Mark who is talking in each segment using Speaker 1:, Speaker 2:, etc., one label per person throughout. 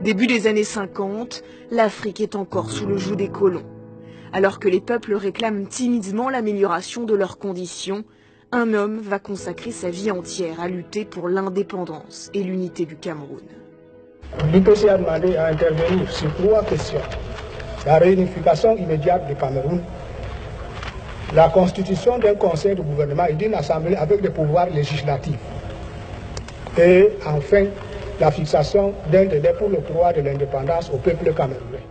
Speaker 1: Début des années 50, l'Afrique est encore sous le joug des colons. Alors que les peuples réclament timidement l'amélioration de leurs conditions, un homme va consacrer sa vie entière à lutter pour l'indépendance et l'unité du Cameroun.
Speaker 2: L'UPC a demandé à intervenir sur 3 questions. La réunification immédiate du Cameroun, la constitution d'un conseil de gouvernement et d'une assemblée avec des pouvoirs législatifs, et enfin la fixation d'un délai pour l'octroi de l'indépendance au peuple camerounais.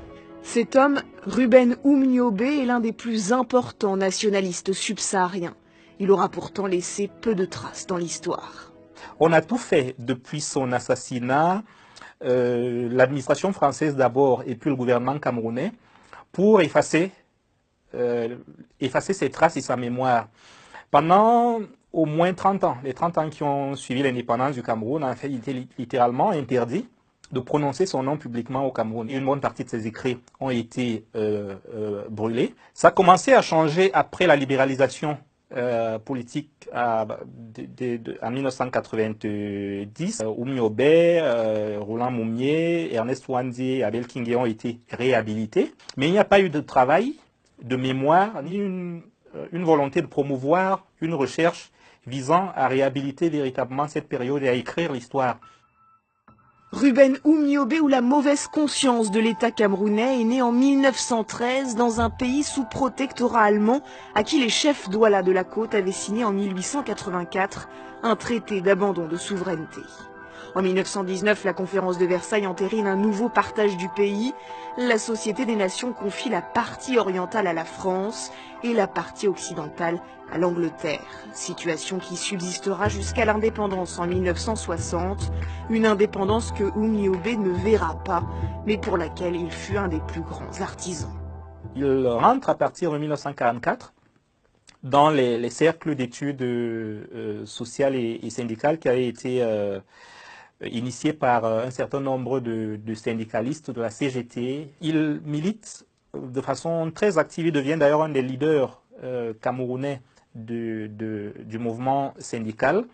Speaker 1: Cet homme, Ruben Oumniobé, est l'un des plus importants nationalistes subsahariens. Il aura pourtant laissé peu de traces dans l'histoire.
Speaker 3: On a tout fait depuis son assassinat, l'administration française d'abord et puis le gouvernement camerounais, pour effacer ses traces et sa mémoire. Pendant au moins 30 ans, les 30 ans qui ont suivi l'indépendance du Cameroun, en fait, il était littéralement interdit de prononcer son nom publiquement au Cameroun. Une bonne partie de ses écrits ont été brûlés. Ça a commencé à changer après la libéralisation politique en 1990. Oumniobé, Roland Moumié, Ernest Ouandié et Abel Kingé ont été réhabilités. Mais il n'y a pas eu de travail, de mémoire, ni une volonté de promouvoir une recherche visant à réhabiliter véritablement cette période et à écrire l'histoire.
Speaker 1: Ruben Oumniobé, ou la mauvaise conscience de l'État camerounais, est né en 1913 dans un pays sous protectorat allemand à qui les chefs douala de la côte avaient signé en 1884 un traité d'abandon de souveraineté. En 1919, la conférence de Versailles entérine un nouveau partage du pays. La Société des Nations confie la partie orientale à la France et la partie occidentale à l'Angleterre. Situation qui subsistera jusqu'à l'indépendance en 1960, une indépendance que Oumniobé ne verra pas, mais pour laquelle il fut un des plus grands artisans.
Speaker 3: Il rentre à partir de 1944 dans les cercles d'études sociales et syndicales qui avaient été initié par un certain nombre de syndicalistes de la CGT. Il milite de façon très active, il devient d'ailleurs un des leaders camerounais du mouvement syndical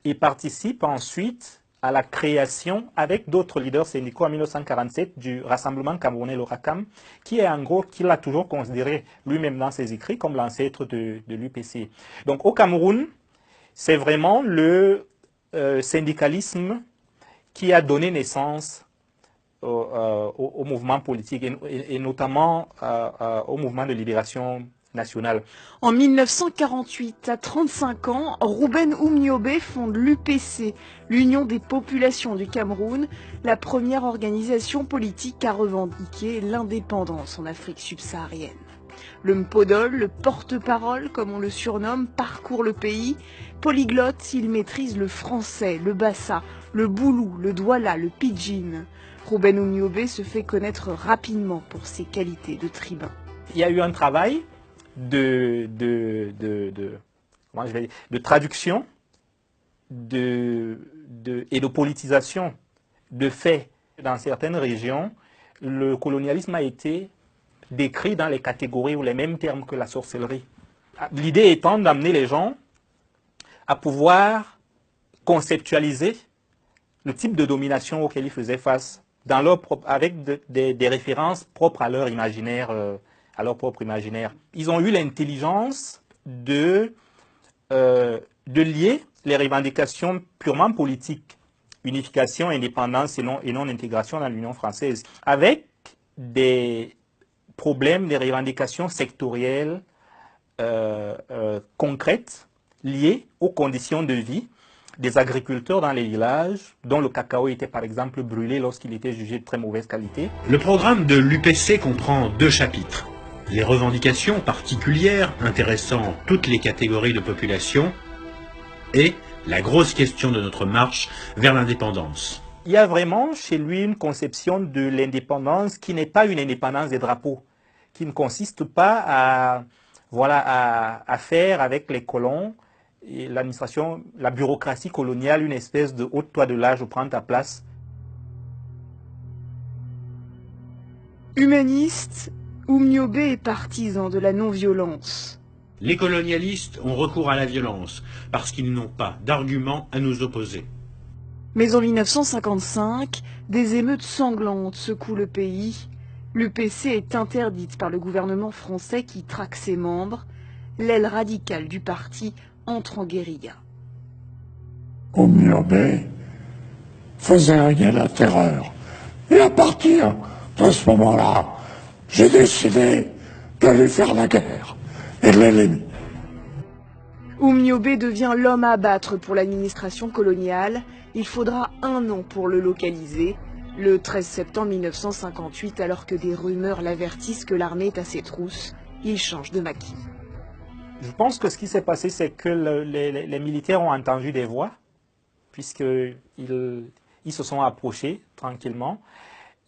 Speaker 3: et participe ensuite à la création, avec d'autres leaders syndicaux en 1947, du Rassemblement camerounais, le RACAM, qui est en gros, qu'il a toujours considéré lui-même dans ses écrits comme l'ancêtre de l'UPC. Donc au Cameroun, c'est vraiment le syndicalisme qui a donné naissance au mouvement politique et notamment au mouvement de libération nationale.
Speaker 1: En 1948, à 35 ans, Ruben Oumniobé fonde l'UPC, l'Union des populations du Cameroun, la première organisation politique à revendiquer l'indépendance en Afrique subsaharienne. Le Mpodol, le porte-parole, comme on le surnomme, parcourt le pays. Polyglotte, il maîtrise le français, le bassa, le boulou, le douala, le pidgin. Ruben Oumniobé se fait connaître rapidement pour ses qualités de tribun.
Speaker 3: Il y a eu un travail de traduction et de politisation de faits. Dans certaines régions, le colonialisme a été décrit dans les catégories ou les mêmes termes que la sorcellerie. L'idée étant d'amener les gens à pouvoir conceptualiser le type de domination auquel ils faisaient face avec des références propres à leur imaginaire, à leur propre imaginaire. Ils ont eu l'intelligence de lier les revendications purement politiques, unification, indépendance et non intégration dans l'Union française, avec des problèmes, des revendications sectorielles concrètes liées aux conditions de vie des agriculteurs dans les villages, dont le cacao était par exemple brûlé lorsqu'il était jugé de très mauvaise qualité.
Speaker 4: Le programme de l'UPC comprend 2 chapitres. Les revendications particulières intéressant toutes les catégories de population et la grosse question de notre marche vers l'indépendance.
Speaker 3: Il y a vraiment chez lui une conception de l'indépendance qui n'est pas une indépendance des drapeaux, qui ne consiste pas à faire avec les colons et l'administration, la bureaucratie coloniale, une espèce de haute-toi de l'âge, prends ta place.
Speaker 1: Humaniste, Oumniobé est partisan de la non-violence.
Speaker 4: Les colonialistes ont recours à la violence parce qu'ils n'ont pas d'arguments à nous opposer.
Speaker 1: Mais en 1955, des émeutes sanglantes secouent le pays. L'UPC est interdite par le gouvernement français qui traque ses membres. L'aile radicale du parti entre en guérilla.
Speaker 5: Oumniobé faisait régner la terreur. Et à partir de ce moment-là, j'ai décidé d'aller faire la guerre et de l'éliminer.
Speaker 1: Oumniobé devient l'homme à abattre pour l'administration coloniale. Il faudra 1 an pour le localiser. Le 13 septembre 1958, alors que des rumeurs l'avertissent que l'armée est à ses trousses, il change de maquis.
Speaker 3: Je pense que ce qui s'est passé, c'est que les militaires ont entendu des voix, puisqu'ils se sont approchés tranquillement.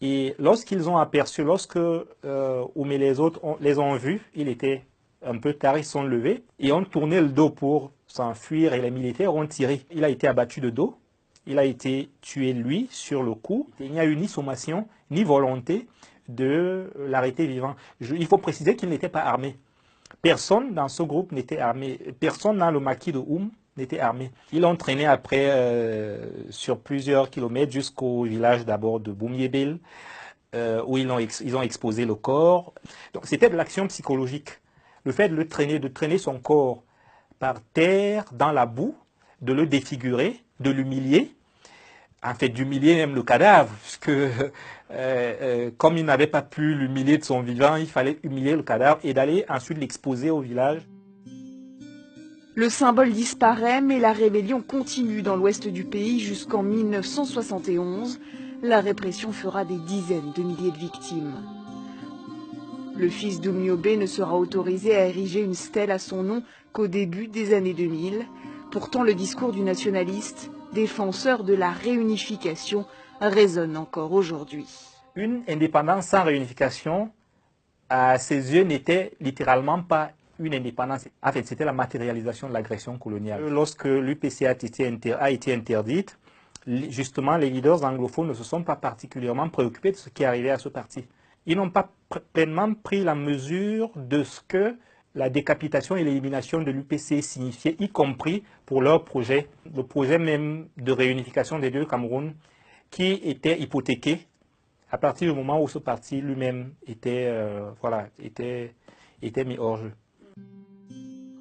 Speaker 3: Et lorsqu'ils ont aperçu, lorsque Oum et les autres les ont vus, il était un peu tard, ils sont levés et ont tourné le dos pour s'enfuir et les militaires ont tiré. Il a été abattu de dos, il a été tué lui sur le coup. Il n'y a eu ni sommation ni volonté de l'arrêter vivant. Il faut préciser qu'il n'était pas armé. Personne dans ce groupe n'était armé. Personne dans le maquis de Oum n'était armé. Ils l'ont traîné après sur plusieurs kilomètres jusqu'au village d'abord de Boumyébel, où ils ont exposé le corps. Donc c'était de l'action psychologique. Le fait de le traîner, de traîner son corps par terre, dans la boue, de le défigurer, de l'humilier, en fait d'humilier même le cadavre, puisque comme il n'avait pas pu l'humilier de son vivant, il fallait humilier le cadavre et d'aller ensuite l'exposer au village.
Speaker 1: Le symbole disparaît, mais la rébellion continue dans l'ouest du pays jusqu'en 1971. La répression fera des dizaines de milliers de victimes. Le fils d'Oumniobé ne sera autorisé à ériger une stèle à son nom qu'au début des années 2000. Pourtant, le discours du nationaliste, défenseur de la réunification, résonne encore aujourd'hui.
Speaker 3: Une indépendance sans réunification, à ses yeux, n'était littéralement pas une indépendance. En fait, c'était la matérialisation de l'agression coloniale. Lorsque l'UPC a été interdite, justement, les leaders anglophones ne se sont pas particulièrement préoccupés de ce qui arrivait à ce parti. Ils n'ont pas pleinement pris la mesure de ce que la décapitation et l'élimination de l'UPC signifiait, y compris pour leur projet, le projet même de réunification des deux Cameroun, qui était hypothéqué à partir du moment où ce parti lui-même était mis hors jeu.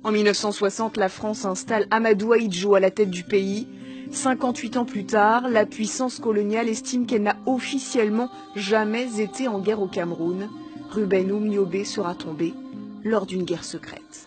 Speaker 1: En 1960, la France installe Amadou Ahidjo à la tête du pays. 58 ans plus tard, la puissance coloniale estime qu'elle n'a officiellement jamais été en guerre au Cameroun. Ruben Oumniobé sera tombé lors d'une guerre secrète.